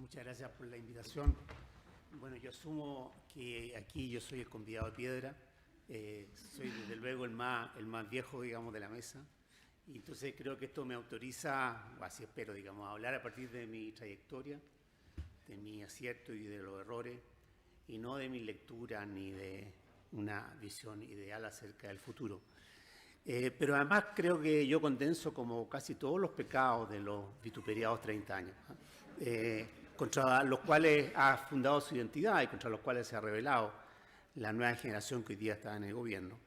Muchas gracias por la invitación. Bueno, yo asumo que aquí yo soy el convidado de piedra. Soy desde luego el más viejo, digamos, de la mesa. Y entonces creo que esto me autoriza, o así espero, digamos, a hablar a partir de mi trayectoria, de mi acierto y de los errores, y no de mi lectura ni de una visión ideal acerca del futuro. Pero además creo que yo condenso como casi todos los pecados de los vituperiados 30 años, contra los cuales ha fundado su identidad y contra los cuales se ha revelado la nueva generación que hoy día está en el gobierno.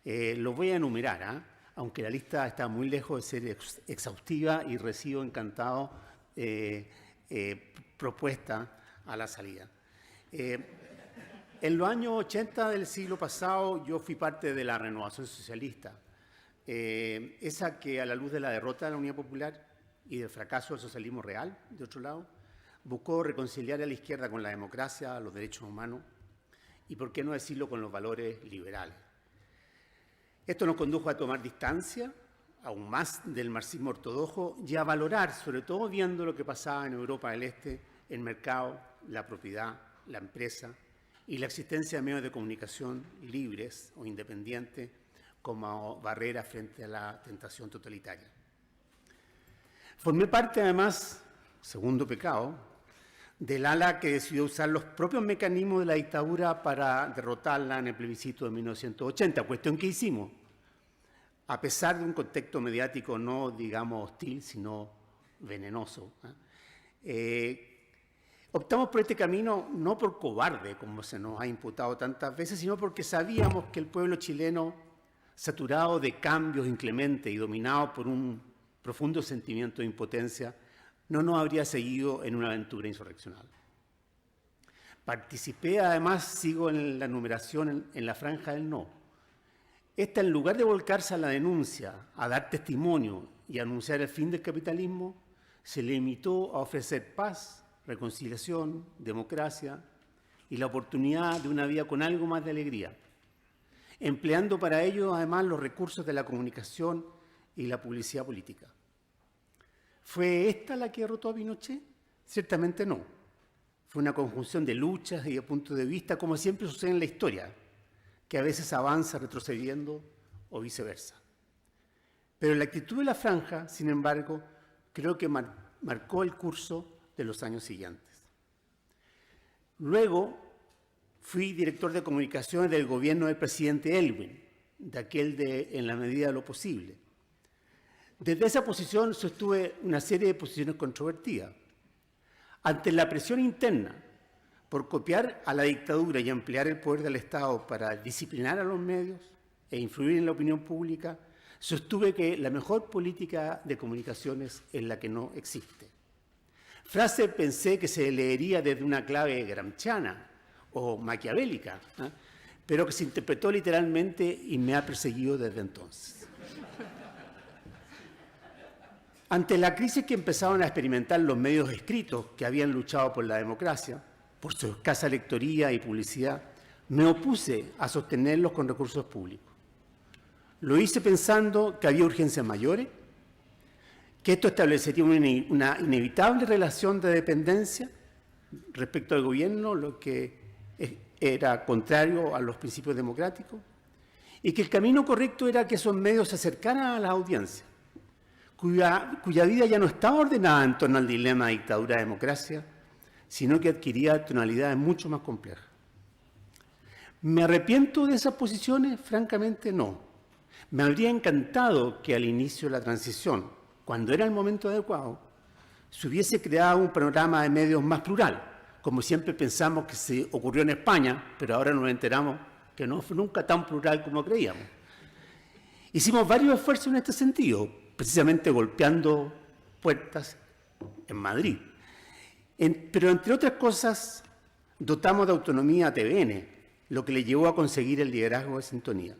Los voy a enumerar, aunque la lista está muy lejos de ser exhaustiva y recibo encantado propuesta a la salida. En los años 80 del siglo pasado yo fui parte de la Renovación Socialista, esa que a la luz de la derrota de la Unidad Popular y del fracaso del socialismo real, de otro lado, buscó reconciliar a la izquierda con la democracia, los derechos humanos y, por qué no decirlo, con los valores liberales. Esto nos condujo a tomar distancia, aún más del marxismo ortodoxo, y a valorar, sobre todo viendo lo que pasaba en Europa del Este, el mercado, la propiedad, la empresa y la existencia de medios de comunicación libres o independientes como barrera frente a la tentación totalitaria. Formé parte, además, segundo pecado, del ala que decidió usar los propios mecanismos de la dictadura para derrotarla en el plebiscito de 1980, cuestión que hicimos, a pesar de un contexto mediático no, digamos, hostil, sino venenoso. Optamos por este camino no por cobarde, como se nos ha imputado tantas veces, sino porque sabíamos que el pueblo chileno, saturado de cambios inclementes y dominado por un profundo sentimiento de impotencia, no nos habría seguido en una aventura insurreccional. Participé, además, sigo en la numeración en la franja del no. Esta, en lugar de volcarse a la denuncia, a dar testimonio y a anunciar el fin del capitalismo, se limitó a ofrecer paz, reconciliación, democracia y la oportunidad de una vida con algo más de alegría, empleando para ello, además, los recursos de la comunicación y la publicidad política. ¿Fue esta la que derrotó a Pinochet? Ciertamente no. Fue una conjunción de luchas y de puntos de vista, como siempre sucede en la historia, que a veces avanza retrocediendo o viceversa. Pero la actitud de la franja, sin embargo, creo que marcó el curso de los años siguientes. Luego fui director de comunicaciones del gobierno del presidente Elwin, de aquel de En la medida de lo posible. Desde esa posición sostuve una serie de posiciones controvertidas. Ante la presión interna por copiar a la dictadura y emplear el poder del Estado para disciplinar a los medios e influir en la opinión pública, sostuve que la mejor política de comunicaciones es la que no existe. Frase pensé que se leería desde una clave gramsciana o maquiavélica, pero que se interpretó literalmente y me ha perseguido desde entonces. Ante la crisis que empezaron a experimentar los medios escritos que habían luchado por la democracia, por su escasa lectoría y publicidad, me opuse a sostenerlos con recursos públicos. Lo hice pensando que había urgencias mayores, que esto establecería una inevitable relación de dependencia respecto al gobierno, lo que era contrario a los principios democráticos, y que el camino correcto era que esos medios se acercaran a la audiencia, cuya vida ya no estaba ordenada en torno al dilema de dictadura-democracia, sino que adquiría tonalidades mucho más complejas. ¿Me arrepiento de esas posiciones? Francamente, no. Me habría encantado que al inicio de la transición, cuando era el momento adecuado, se hubiese creado un panorama de medios más plural, como siempre pensamos que se ocurrió en España, pero ahora nos enteramos que no fue nunca tan plural como creíamos. Hicimos varios esfuerzos en este sentido, precisamente golpeando puertas en Madrid. Pero, entre otras cosas, dotamos de autonomía a TVN, lo que le llevó a conseguir el liderazgo de Sintonía.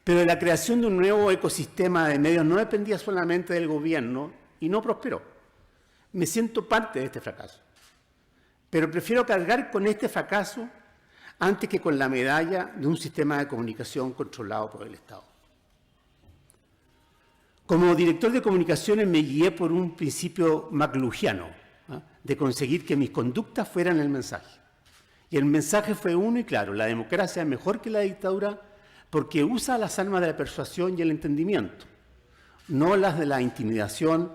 Pero la creación de un nuevo ecosistema de medios no dependía solamente del gobierno y no prosperó. Me siento parte de este fracaso. Pero prefiero cargar con este fracaso antes que con la medalla de un sistema de comunicación controlado por el Estado. Como director de comunicaciones me guié por un principio McLuhiano, de conseguir que mis conductas fueran el mensaje. Y el mensaje fue uno y claro: la democracia es mejor que la dictadura porque usa las armas de la persuasión y el entendimiento, no las de la intimidación,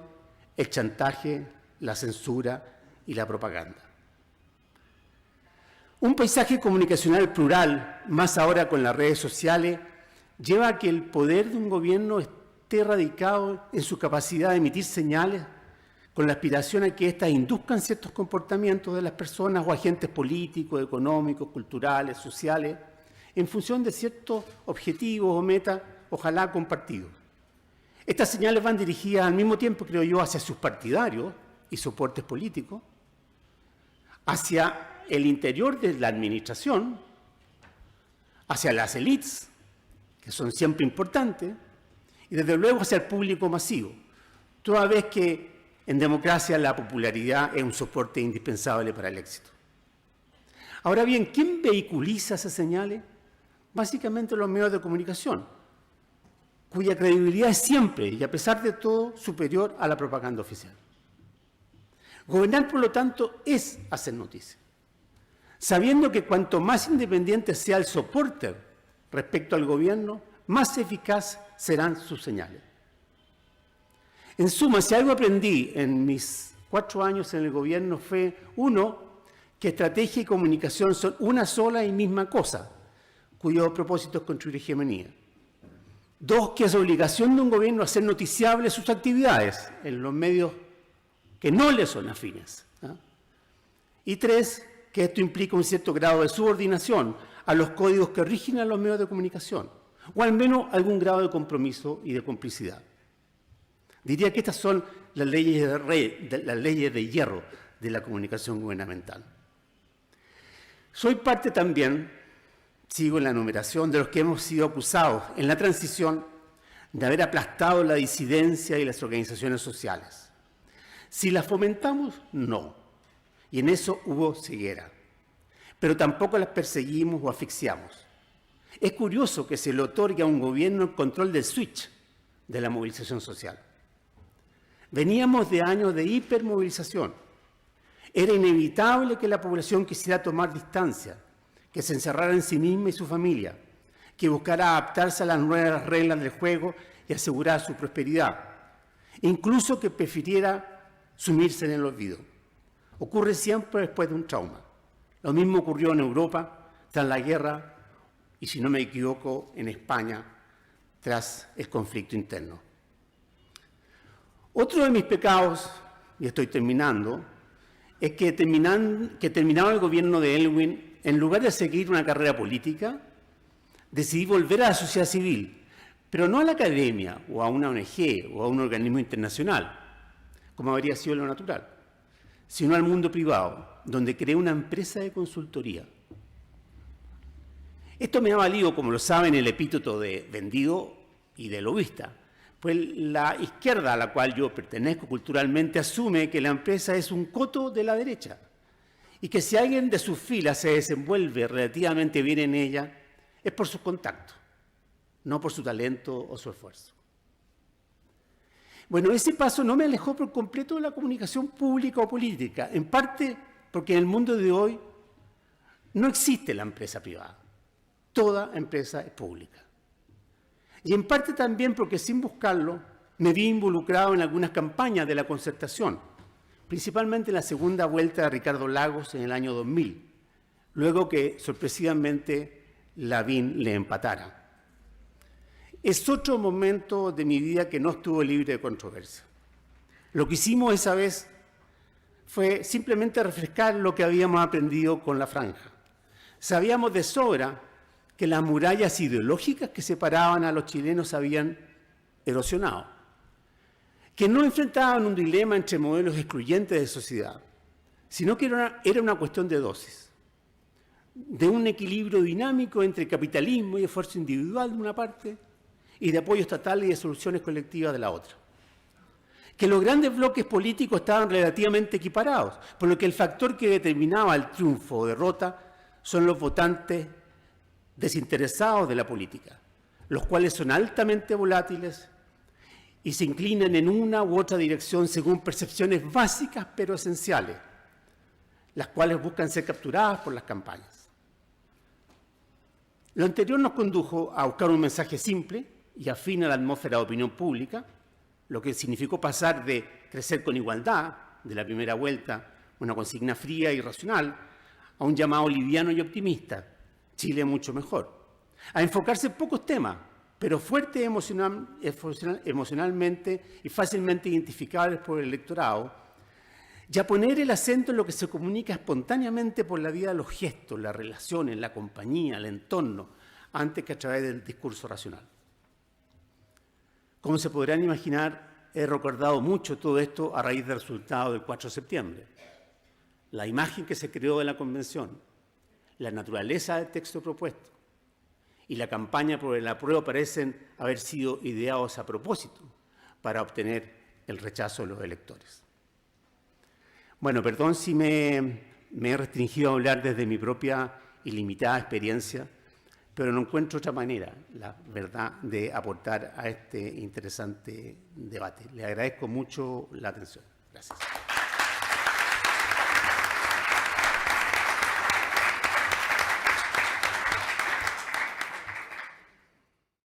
el chantaje, la censura y la propaganda. Un paisaje comunicacional plural, más ahora con las redes sociales, lleva a que el poder de un gobierno esté radicado en su capacidad de emitir señales con la aspiración a que éstas induzcan ciertos comportamientos de las personas o agentes políticos, económicos, culturales, sociales, en función de ciertos objetivos o metas, ojalá compartidos. Estas señales van dirigidas al mismo tiempo, creo yo, hacia sus partidarios y soportes políticos, hacia el interior de la administración, hacia las élites, que son siempre importantes, y desde luego hacia el público masivo, toda vez que en democracia la popularidad es un soporte indispensable para el éxito. Ahora bien, ¿quién vehiculiza esas señales? Básicamente los medios de comunicación, cuya credibilidad es siempre y a pesar de todo superior a la propaganda oficial. Gobernar, por lo tanto, es hacer noticia, sabiendo que cuanto más independiente sea el soporte respecto al gobierno, más eficaz serán sus señales. En suma, si algo aprendí en mis 4 años en el gobierno fue, uno, que estrategia y comunicación son una sola y misma cosa, cuyo propósito es construir hegemonía. 2, que es obligación de un gobierno hacer noticiables sus actividades en los medios que no le son afines. Y 3, que esto implica un cierto grado de subordinación a los códigos que rigen a los medios de comunicación, o al menos algún grado de compromiso y de complicidad. Diría que estas son las leyes de hierro de la comunicación gubernamental. Soy parte también, sigo en la enumeración, de los que hemos sido acusados en la transición de haber aplastado la disidencia y las organizaciones sociales. Si las fomentamos, no. Y en eso hubo ceguera. Pero tampoco las perseguimos o asfixiamos. Es curioso que se le otorgue a un gobierno el control del switch de la movilización social. Veníamos de años de hipermovilización. Era inevitable que la población quisiera tomar distancia, que se encerrara en sí misma y su familia, que buscara adaptarse a las nuevas reglas del juego y asegurar su prosperidad, incluso que prefiriera sumirse en el olvido. Ocurre siempre después de un trauma. Lo mismo ocurrió en Europa tras la guerra y, si no me equivoco, en España tras el conflicto interno. Otro de mis pecados, y estoy terminando, es que terminado el gobierno de Aylwin, en lugar de seguir una carrera política, decidí volver a la sociedad civil, pero no a la academia o a una ONG o a un organismo internacional, como habría sido lo natural, sino al mundo privado, donde creé una empresa de consultoría. Esto me ha valido, como lo saben, el epíteto de vendido y de lobista, pues la izquierda a la cual yo pertenezco culturalmente asume que la empresa es un coto de la derecha y que si alguien de sus filas se desenvuelve relativamente bien en ella es por sus contactos, no por su talento o su esfuerzo. Bueno, ese paso no me alejó por completo de la comunicación pública o política, en parte porque en el mundo de hoy no existe la empresa privada, toda empresa es pública. Y en parte también porque sin buscarlo me vi involucrado en algunas campañas de la concertación, principalmente en la segunda vuelta de Ricardo Lagos en el año 2000, luego que sorpresivamente Lavín le empatara. Es otro momento de mi vida que no estuvo libre de controversia. Lo que hicimos esa vez fue simplemente refrescar lo que habíamos aprendido con la franja. Sabíamos de sobra que las murallas ideológicas que separaban a los chilenos habían erosionado, que no enfrentaban un dilema entre modelos excluyentes de sociedad, sino que era una cuestión de dosis, de un equilibrio dinámico entre capitalismo y esfuerzo individual de una parte y de apoyo estatal y de soluciones colectivas de la otra. Que los grandes bloques políticos estaban relativamente equiparados, por lo que el factor que determinaba el triunfo o derrota son los votantes desinteresados de la política, los cuales son altamente volátiles y se inclinan en una u otra dirección según percepciones básicas pero esenciales, las cuales buscan ser capturadas por las campañas. Lo anterior nos condujo a buscar un mensaje simple y afín a la atmósfera de opinión pública, lo que significó pasar de crecer con igualdad, de la primera vuelta, una consigna fría y racional, a un llamado liviano y optimista, Chile mucho mejor, a enfocarse en pocos temas, pero fuertes emocionalmente y fácilmente identificables por el electorado, y a poner el acento en lo que se comunica espontáneamente por la vía de los gestos, las relaciones, la compañía, el entorno, antes que a través del discurso racional. Como se podrán imaginar, he recordado mucho todo esto a raíz del resultado del 4 de septiembre. La imagen que se creó de la convención, la naturaleza del texto propuesto y la campaña por el apruebo parecen haber sido ideados a propósito para obtener el rechazo de los electores. Bueno, perdón si me he restringido a hablar desde mi propia y limitada experiencia, pero no encuentro otra manera, la verdad, de aportar a este interesante debate. Le agradezco mucho la atención. Gracias.